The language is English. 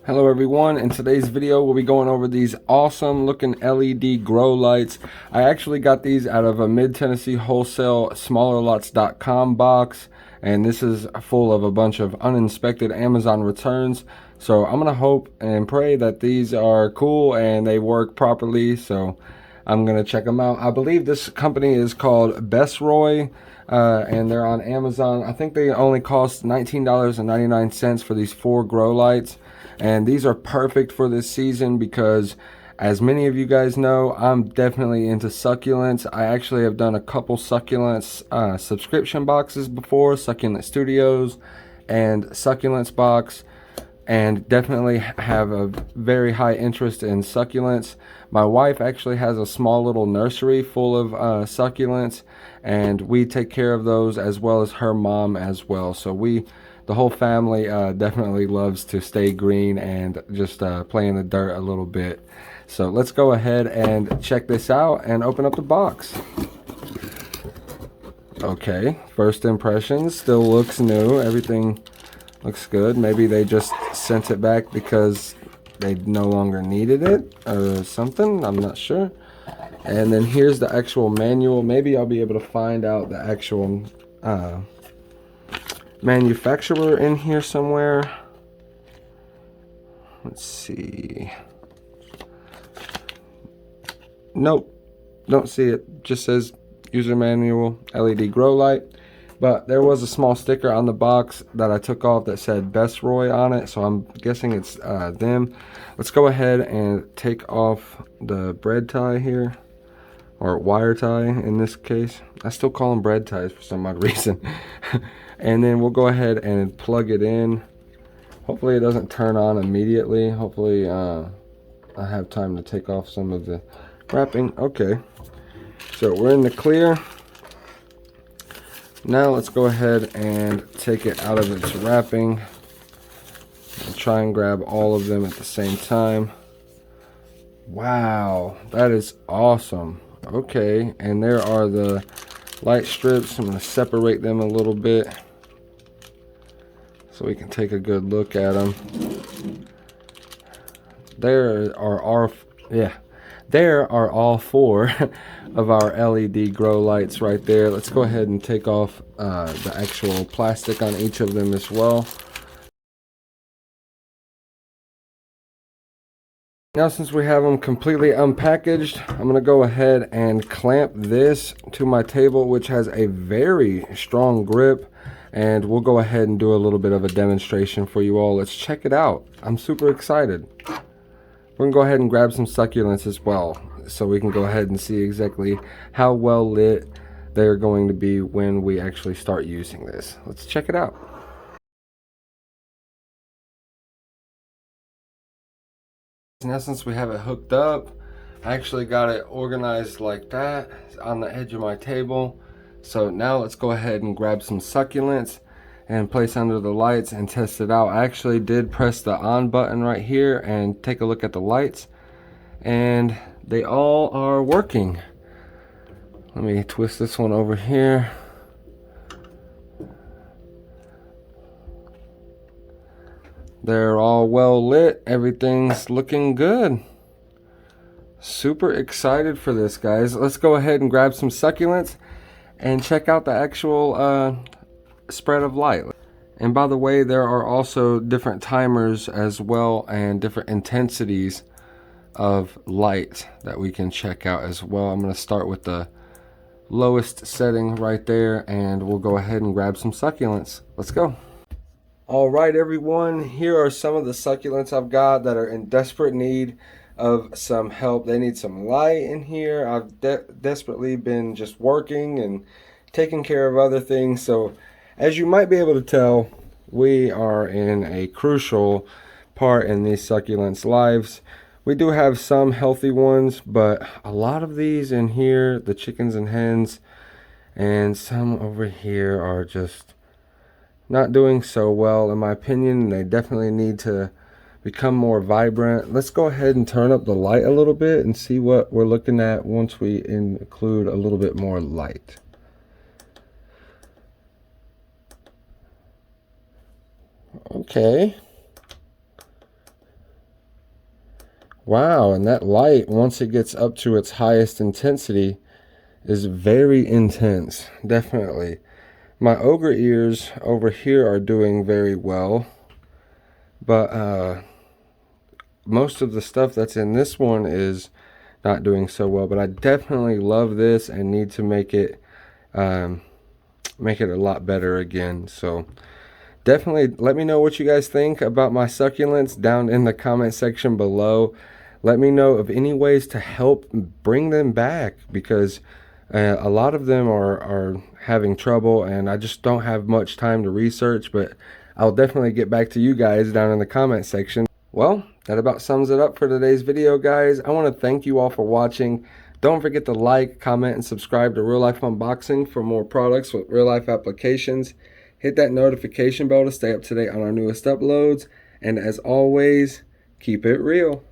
Hello everyone, in today's video we'll be going over these awesome looking LED grow lights. I actually got these out of a Mid-Tennessee Wholesale SmallerLots.com box, and this is full of a bunch of uninspected Amazon returns. So I'm gonna hope and pray that these are cool and they work properly, so I'm gonna check them out. I believe this company is called Besroy, and they're on Amazon. I think they only cost $19.99 for these 4 grow lights. And these are perfect for this season because, as many of you guys know, I'm definitely into succulents. I actually have done a couple succulents subscription boxes before, SucculentStudios and Succulents box, and definitely have a very high interest in succulents. My wife actually has a small little nursery full of succulents, and we take care of those as well as her mom as well. So the whole family definitely loves to stay green and just play in the dirt a little bit. So let's go ahead and check this out and open up the box. Okay, first impressions, still looks new. Everything looks good. Maybe they just sent it back because they no longer needed it or something. I'm not sure. And then here's the actual manual. Maybe I'll be able to find out the actual manufacturer in here somewhere. Let's see. Nope, don't see it. Just says user manual LED grow light. But there was a small sticker on the box that I took off that said Besroy on it, so I'm guessing it's them. Let's go ahead and take off the bread tie here, or wire tie in this case. I still call them bread ties for some odd reason. And then we'll go ahead and plug it in. Hopefully it doesn't turn on immediately. Hopefully I have time to take off some of the wrapping. Okay, so we're in the clear. Now let's go ahead and take it out of its wrapping and try and grab all of them at the same time. Wow, that is awesome. Okay, and there are the light strips. I'm going to separate them a little bit so we can take a good look at them. There are all 4 of our LED grow lights right there. Let's go ahead and take off the actual plastic on each of them as well. Now, since we have them completely unpackaged, I'm going to go ahead and clamp this to my table, which has a very strong grip, and we'll go ahead and do a little bit of a demonstration for you all. Let's check it out. I'm super excited. We're going to go ahead and grab some succulents as well, so we can go ahead and see exactly how well lit they're going to be when we actually start using this. Let's check it out. Now, since we have it hooked up, I actually got it organized like that on the edge of my table. So now let's go ahead and grab some succulents and place under the lights and test it out. I actually did press the on button right here and take a look at the lights, and they all are working. Let me twist this one over here. They're all well lit. Everything's looking good. Super excited for this, guys. Let's go ahead and grab some succulents and check out the actual spread of light. And by the way, there are also different timers as well, and different intensities of light that we can check out as well. I'm going to start with the lowest setting right there, and we'll go ahead and grab some succulents. Let's go. All right, everyone, here are some of the succulents I've got that are in desperate need of some help. They need some light in here. I've desperately been just working and taking care of other things. So as you might be able to tell, we are in a crucial part in these succulents' lives. We do have some healthy ones, but a lot of these in here, the chickens and hens, and some over here are just not doing so well, in my opinion. They definitely need to become more vibrant. Let's go ahead and turn up the light a little bit and see what we're looking at once we include a little bit more light. Okay, Wow, and that light, once it gets up to its highest intensity, is very intense. Definitely. My ogre ears over here are doing very well, but most of the stuff that's in this one is not doing so well. But I definitely love this and need to make it a lot better again. So definitely let me know what you guys think about my succulents down in the comment section below. Let me know of any ways to help bring them back, because a lot of them are having trouble and I just don't have much time to research, but I'll definitely get back to you guys down in the comment section. Well, that about sums it up for today's video, guys. I want to thank you all for watching. Don't forget to like, comment, and subscribe to Real Life Unboxing for more products with real life applications. Hit that notification bell to stay up to date on our newest uploads. And as always, keep it real.